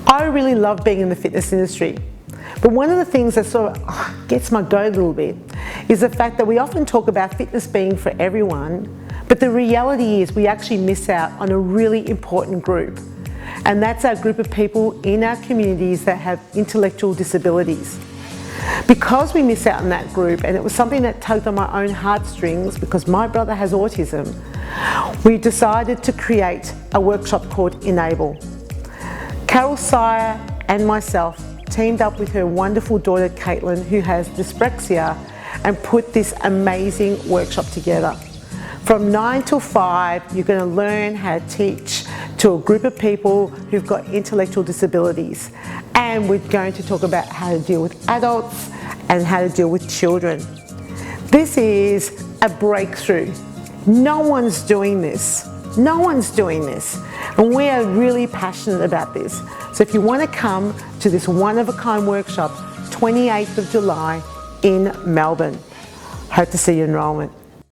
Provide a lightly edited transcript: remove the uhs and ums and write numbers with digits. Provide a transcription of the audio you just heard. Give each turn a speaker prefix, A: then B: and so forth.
A: I really love being in the fitness industry, but one of the things that sort of gets my goat a little bit is the fact that we often talk about fitness being for everyone, but the reality is we actually miss out on a really important group, and that's our group of people in our communities that have intellectual disabilities. Because we miss out on that group, and it was something that tugged on my own heartstrings because my brother has autism, we decided to create a workshop called EnAble. Carol Syer and myself teamed up with her wonderful daughter Caitlin, who has dyslexia, and put this amazing workshop together. From 9 till 5, you're going to learn how to teach to a group of people who've got intellectual disabilities. And we're going to talk about how to deal with adults and how to deal with children. This is a breakthrough. No one's doing this. No one's doing this. And we are really passionate about this. So if you want to come to this one-of-a-kind workshop, 28th of July in Melbourne. Hope to see you in enrolment.